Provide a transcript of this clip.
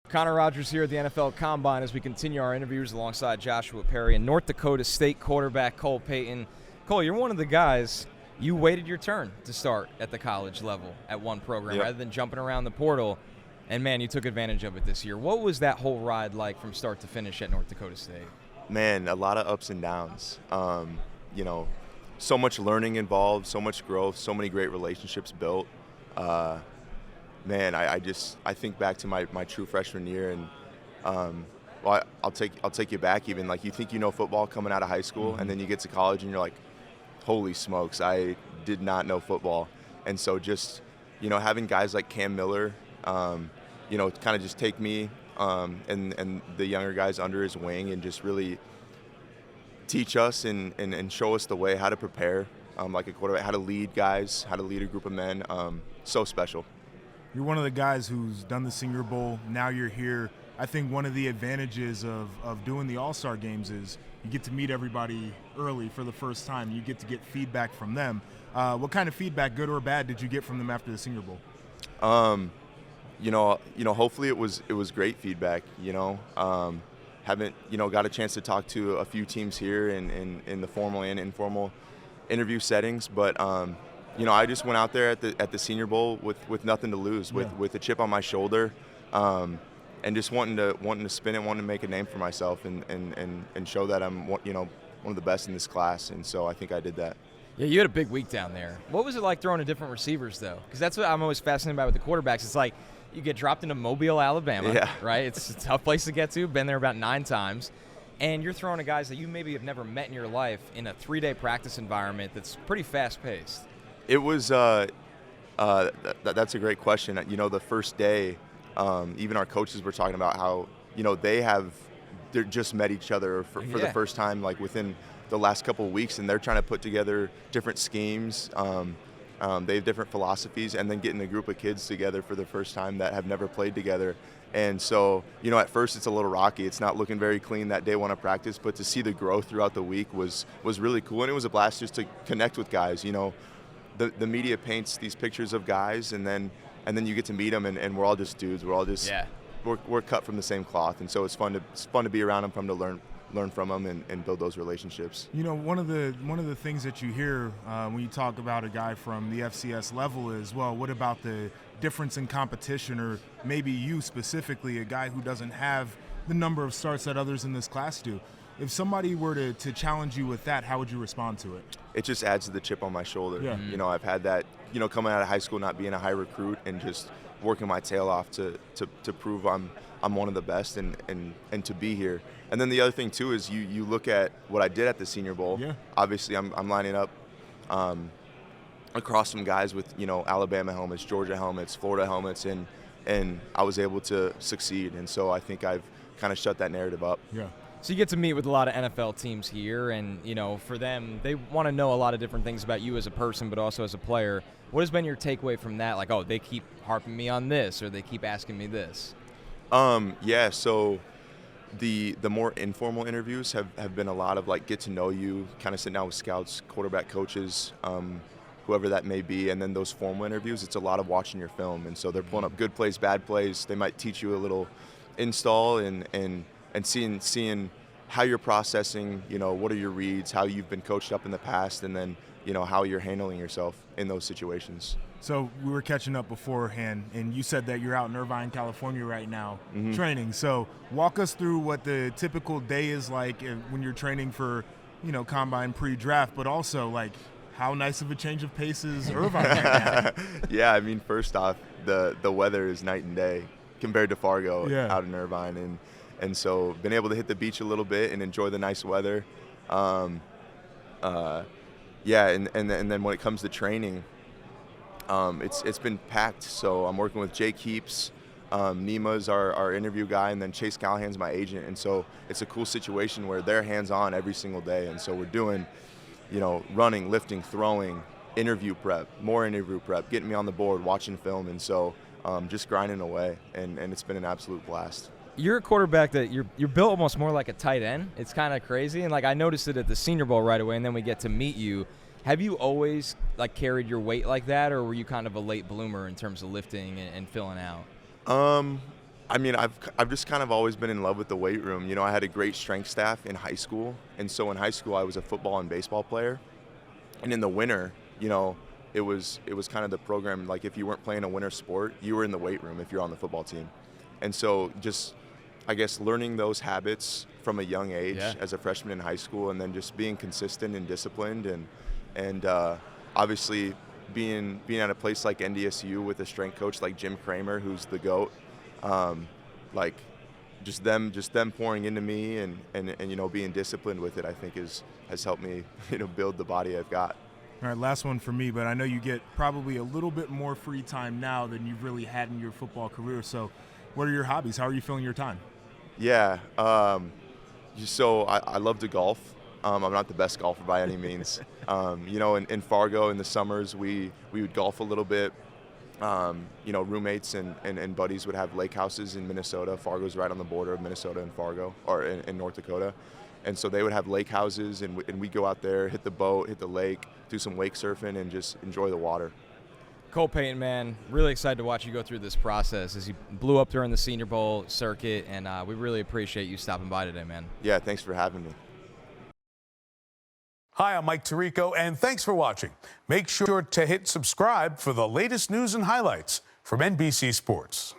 Connor Rogers here at the NFL Combine as we continue our interviews alongside Joshua Perry and North Dakota State quarterback Cole Payton. Cole, you're one of the guys, you waited your turn to start at the college level at one program rather than jumping around the portal, and man, you took advantage of it this year. What was that whole ride like from start to finish at North Dakota State? Man, a lot of ups and downs. So much learning involved, so much growth, so many great relationships built. I think back to my true freshman year, and I'll take you back even. Like, you think you know football coming out of high school, and then you get to college and you're like, holy smokes, I did not know football. And so just, having guys like Cam Miller, kind of just take me and the younger guys under his wing and just really teach us and show us the way how to prepare like a quarterback, how to lead guys, how to lead a group of men. So special. You're one of the guys who's done the Senior Bowl. Now you're here. I think one of the advantages of doing the All-Star games is you get to meet everybody early for the first time. You get to get feedback from them. What kind of feedback, good or bad, did you get from them after the Senior Bowl? Hopefully it was great feedback. Haven't got a chance to talk to a few teams here in the formal and informal interview settings, but I just went out there at the Senior Bowl with nothing to lose, with a chip on my shoulder, and just wanting to spin it, wanting to make a name for myself, and show that I'm one of the best in this class, and so I think I did that. Yeah, you had a big week down there. What was it like throwing to different receivers, though? Because that's what I'm always fascinated by with the quarterbacks. It's like you get dropped into Mobile, Alabama, right? It's a tough place to get to. Been there about 9 times. And you're throwing to guys that you maybe have never met in your life in a 3-day practice environment that's pretty fast-paced. It was that's a great question. The first day, even our coaches were talking about how they just met each other for the first time, like within the last couple of weeks, and they're trying to put together different schemes. They have different philosophies, and then getting a group of kids together for the first time that have never played together. And so, at first it's a little rocky. It's not looking very clean that day one of practice, but to see the growth throughout the week was really cool, and it was a blast just to connect with guys. The media paints these pictures of guys, and then you get to meet them, and we're all just dudes. We're all just we're cut from the same cloth, and so it's fun to be around them, fun to learn from them and build those relationships. One of the things that you hear when you talk about a guy from the FCS level is, well, what about the difference in competition, or maybe you specifically, a guy who doesn't have the number of starts that others in this class do. If somebody were to challenge you with that, how would you respond to it? It just adds to the chip on my shoulder. Yeah. I've had that, coming out of high school, not being a high recruit, and just working my tail off to prove I'm one of the best and to be here. And then the other thing too is you look at what I did at the Senior Bowl. Yeah. Obviously I'm lining up across some guys with Alabama helmets, Georgia helmets, Florida helmets, and I was able to succeed. And so I think I've kind of shut that narrative up. Yeah. So you get to meet with a lot of NFL teams here, and, for them, they want to know a lot of different things about you as a person, but also as a player. What has been your takeaway from that? Like, oh, they keep harping me on this, or they keep asking me this? So the more informal interviews have been a lot of, like, get to know you, kind of sitting down with scouts, quarterback coaches, whoever that may be. And then those formal interviews, it's a lot of watching your film. And so they're pulling up good plays, bad plays. They might teach you a little install and seeing how you're processing, what are your reads, how you've been coached up in the past, and then, how you're handling yourself in those situations. So we were catching up beforehand, and you said that you're out in Irvine, California right now training. So walk us through what the typical day is like when you're training for, Combine pre-draft, but also, like, how nice of a change of pace is Irvine right now? Yeah, first off, the weather is night and day compared to Fargo out in Irvine. And so been able to hit the beach a little bit and enjoy the nice weather. And then when it comes to training, it's been packed. So I'm working with Jake Heaps. Nima's our interview guy, and then Chase Callahan's my agent. And so it's a cool situation where they're hands-on every single day. And so we're doing, running, lifting, throwing, interview prep, more interview prep, getting me on the board, watching film. And so just grinding away, and it's been an absolute blast. You're a quarterback that you're built almost more like a tight end. It's kind of crazy. And, I noticed it at the Senior Bowl right away, and then we get to meet you. Have you always, carried your weight like that, or were you kind of a late bloomer in terms of lifting and filling out? I mean, I've just kind of always been in love with the weight room. You know, I had a great strength staff in high school, and so in high school I was a football and baseball player. And in the winter, you know, it was kind of the program, like if you weren't playing a winter sport, you were in the weight room if you're on the football team. And so just, I guess, learning those habits from a young age as a freshman in high school, and then just being consistent and disciplined, and obviously being at a place like NDSU with a strength coach like Jim Kramer, who's the GOAT. Like just them pouring into me and you know, being disciplined with it, I think has helped me, you know, build the body I've got. All right, last one for me, but I know you get probably a little bit more free time now than you've really had in your football career. So what are your hobbies? How are you filling your time? Yeah, so I love to golf. I'm not the best golfer by any means. You know, in Fargo in the summers, we would golf a little bit. You know, roommates and buddies would have lake houses in Minnesota. Fargo's right on the border of Minnesota and Fargo, or in North Dakota. And so they would have lake houses, and we'd go out there, hit the boat, hit the lake, do some wake surfing, and just enjoy the water. Cole Payton, man, really excited to watch you go through this process as you blew up during the Senior Bowl circuit, and we really appreciate you stopping by today, man. Yeah, thanks for having me. Hi, I'm Mike Tirico, and thanks for watching. Make sure to hit subscribe for the latest news and highlights from NBC Sports.